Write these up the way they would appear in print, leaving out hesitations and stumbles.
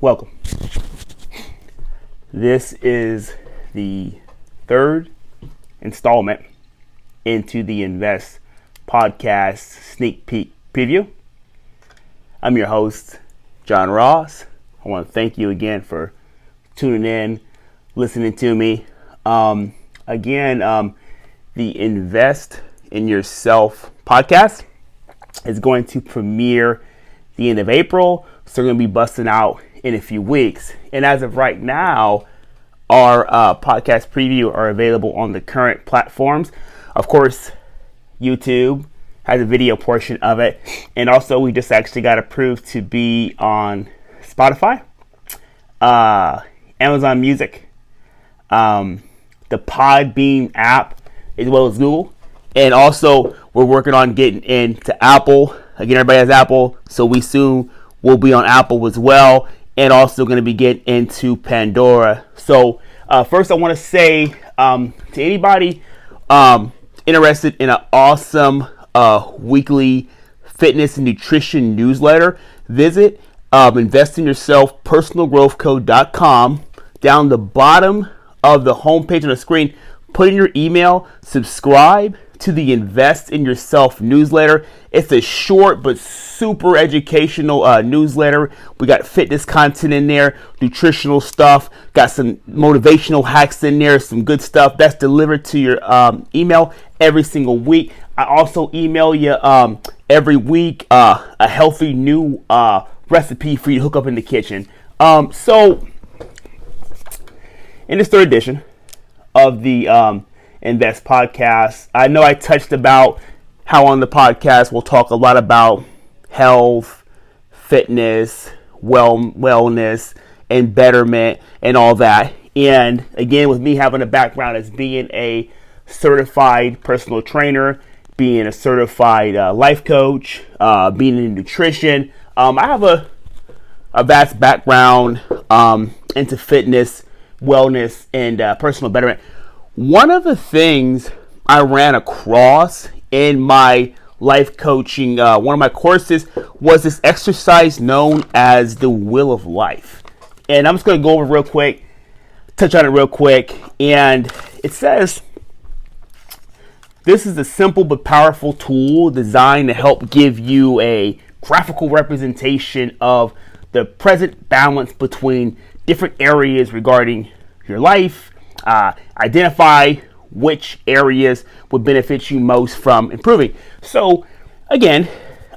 Welcome. This is the third installment into the Invest Podcast Sneak Peek Preview. I'm your host, John Ross. I want to thank you again for tuning in, listening to me. The Invest in Yourself podcast is going to premiere the end of April, so we're going to be busting out in a few weeks. And as of right now, our podcast preview are available on the current platforms. Of course, YouTube has a video portion of it, and also we just actually got approved to be on Spotify, Amazon Music, the Podbean app, as well as Google. And also, we're working on getting into Apple. Again, everybody has Apple, so we soon will be on Apple as well, and also going to be getting into Pandora. So first, I want to say to anybody interested in an awesome weekly fitness and nutrition newsletter, visit investinyourselfpersonalgrowthcode.com. Down the bottom of the homepage on the screen, put in your email, subscribe to the Invest in Yourself newsletter. It's a short but super educational newsletter. We got fitness content in there, nutritional stuff, got some motivational hacks in there, some good stuff that's delivered to your email every single week. I also email you every week a healthy new recipe for you to hook up in the kitchen. So in this third edition of the Invest podcast, I know I touched about how on the podcast we'll talk a lot about health, fitness, wellness, and betterment and all that. And again, with me having a background as being a certified personal trainer, being a certified life coach, being in nutrition, I have a vast background into fitness, wellness, and personal betterment. One of the things I ran across in my life coaching, one of my courses, was this exercise known as the Wheel of Life. And I'm just going to go over real quick, touch on it real quick. And it says, this is a simple but powerful tool designed to help give you a graphical representation of the present balance between different areas regarding your life. Identify which areas would benefit you most from improving. So again,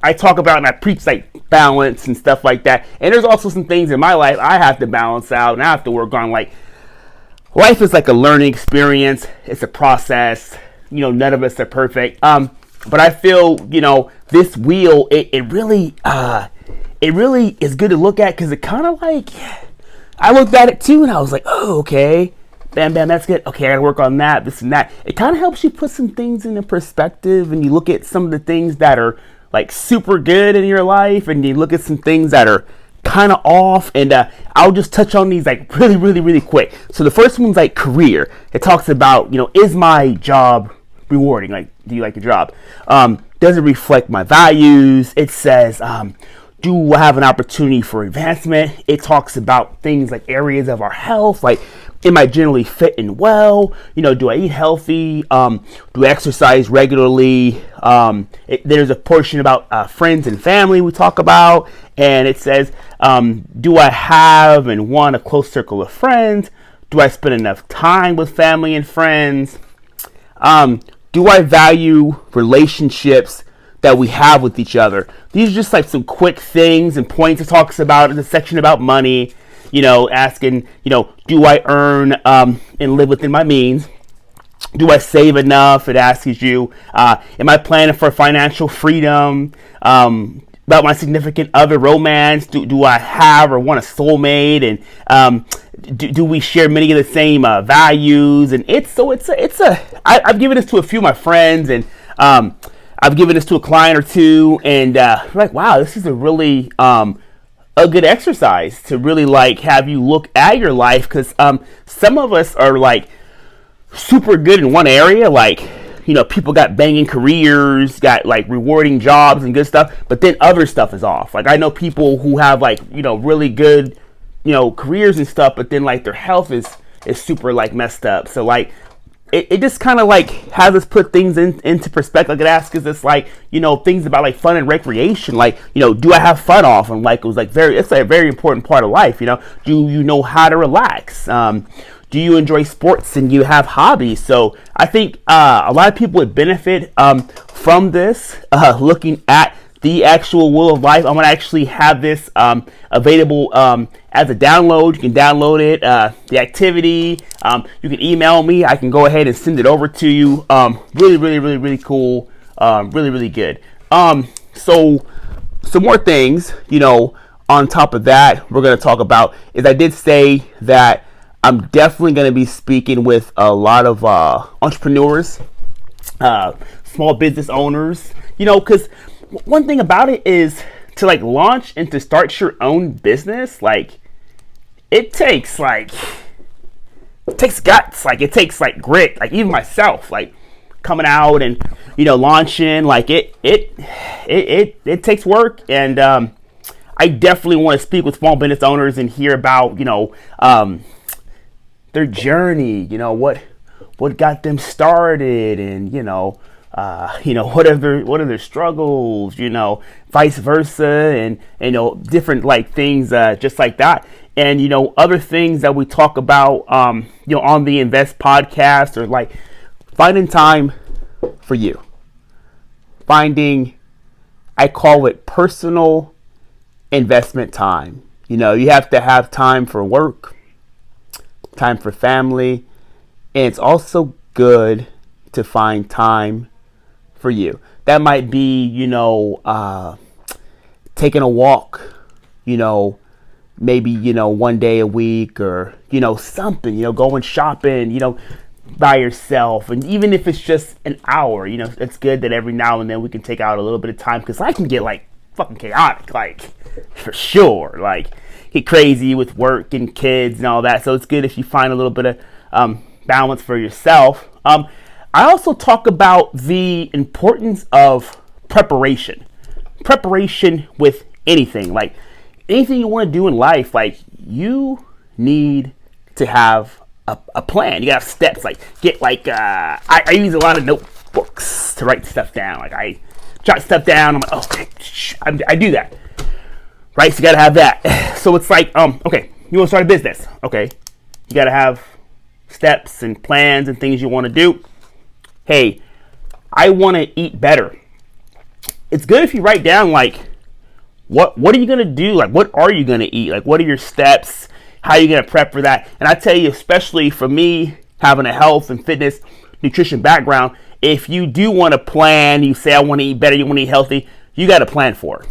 I talk about and I preach like balance and stuff like that. And there's also some things in my life I have to balance out and I have to work on. Like, life is like a learning experience. It's a process. You know, none of us are perfect. But I feel, this wheel, it really is good to look at, because it kind of like, I looked at it too and I was like, oh, okay. Bam, bam, that's good. Okay, I gotta work on that, this and that. It kind of helps you put some things into perspective, and you look at some of the things that are like super good in your life, and you look at some things that are kind of off. And I'll just touch on these like really, really, really quick. So the first one's like career. It talks about, is my job rewarding? Like, do you like your job? Does it reflect my values? It says, do I have an opportunity for advancement? It talks about things like areas of our health, like, am I generally fit and well? Do I eat healthy? Do I exercise regularly? There's a portion about friends and family we talk about, and it says, do I have and want a close circle of friends? Do I spend enough time with family and friends? Do I value relationships that we have with each other? These are just like some quick things and points it talks about in the section about money. Asking, do I earn and live within my means? Do I save enough? It asks you, am I planning for financial freedom? About my significant other, romance. Do I have or want a soulmate? And do we share many of the same values? And I've given this to a few of my friends, and I've given this to a client or two, and like, wow, this is a really a good exercise to really like have you look at your life, because some of us are like super good in one area, like, you know, people got banging careers, got like rewarding jobs and good stuff, but then other stuff is off. Like, I know people who have like, you know, really good, careers and stuff, but then like their health is super like messed up. So like it just kind of like has us put things into perspective. Like it asks us this, like, things about like fun and recreation. Like, do I have fun often? Like it was like it's like a very important part of life. Do you know how to relax? Do you enjoy sports and you have hobbies? So I think a lot of people would benefit from this, looking at the actual Wheel of Life. I'm going to actually have this available as a download. You can download it, the activity. You can email me. I can go ahead and send it over to you. Really, really, really, really cool. Really, really good. So some more things, on top of that, we're going to talk about is I did say that I'm definitely going to be speaking with a lot of entrepreneurs, small business owners, because one thing about it is to like launch and to start your own business, like it takes guts, like it takes like grit, like even myself, like coming out and launching, like it takes work. And I definitely want to speak with small business owners and hear about their journey, what got them started, and what are their struggles, vice versa, and different like things just like that. And other things that we talk about on the Invest podcast, or like finding time for you, I call it personal investment time. You have to have time for work, time for family, and it's also good to find time for you. That might be, taking a walk, maybe, one day a week, or, something, going shopping, by yourself. And even if it's just an hour, it's good that every now and then we can take out a little bit of time, because I can get like fucking chaotic, like for sure, like get crazy with work and kids and all that. So it's good if you find a little bit of balance for yourself. I also talk about the importance of preparation with anything, like anything you want to do in life. Like you need to have a plan. You got to have steps. Like get like I use a lot of notebooks to write stuff down. Like I jot stuff down. I'm like, okay, I do that. Right, so you gotta have that. So it's like, okay, you want to start a business. Okay, you gotta have steps and plans and things you want to do. Hey, I want to eat better. It's good if you write down like, what are you gonna do? Like, what are you gonna eat? Like, what are your steps? How are you gonna prep for that? And I tell you, especially for me, having a health and fitness, nutrition background, if you do want to plan, you say I want to eat better, you want to eat healthy, you got to plan for it.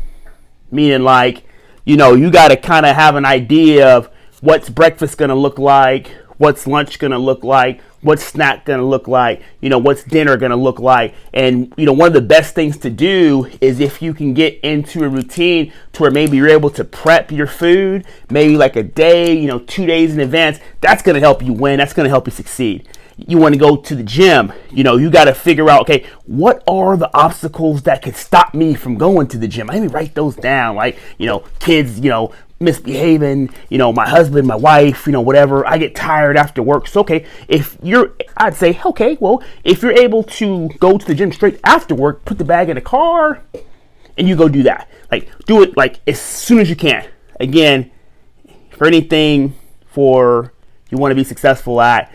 Meaning like, you got to kind of have an idea of what's breakfast going to look like, what's lunch going to look like, what's snack going to look like, what's dinner going to look like. And, one of the best things to do is if you can get into a routine to where maybe you're able to prep your food, maybe like a day, 2 days in advance, that's going to help you win. That's going to help you succeed. You want to go to the gym, you got to figure out, okay, what are the obstacles that could stop me from going to the gym? Let me write those down. Like, kids, misbehaving, my husband, my wife, whatever. I get tired after work. So, okay, I'd say, okay, well, if you're able to go to the gym straight after work, put the bag in the car and you go do that. Like, do it like as soon as you can. Again, for anything you want to be successful at,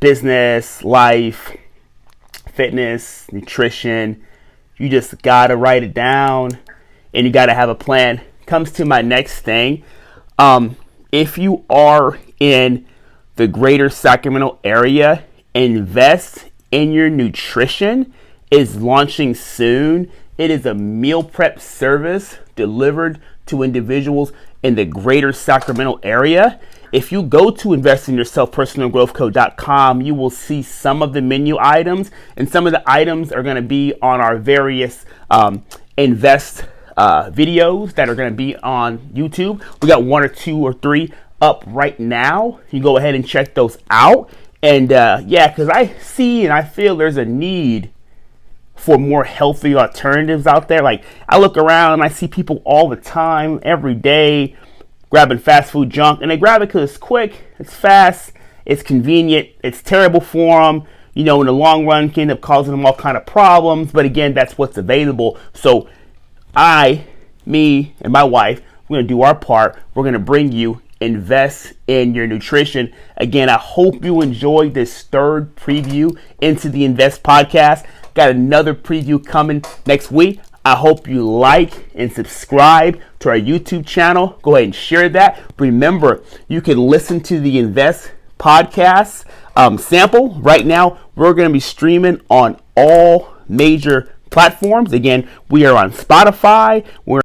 business, life, fitness, nutrition, you just gotta write it down and you gotta have a plan. Comes to my next thing. If you are in the greater Sacramento area, Invest in Your Nutrition is launching soon. It is a meal prep service delivered to individuals in the greater Sacramento area. If you go to investinyourselfpersonalgrowthco.com, you will see some of the menu items, and some of the items are going to be on our various Invest videos that are going to be on YouTube. We got 1 or 2 or 3 up right now. You go ahead and check those out. And because I see and I feel there's a need for more healthy alternatives out there. Like I look around and I see people all the time, every day, grabbing fast food junk, and they grab it because it's quick, it's fast, it's convenient, it's terrible for them. In the long run, can end up causing them all kind of problems. But again, that's what's available. So me, and my wife, we're going to do our part. We're going to bring you Invest in Your Nutrition. Again, I hope you enjoyed this third preview into the Invest podcast. Got another preview coming next week. I hope you like and subscribe to our YouTube channel. Go ahead and share that. Remember, you can listen to the Invest podcast sample. Right now, we're going to be streaming on all major platforms. Again, we are on Spotify. We're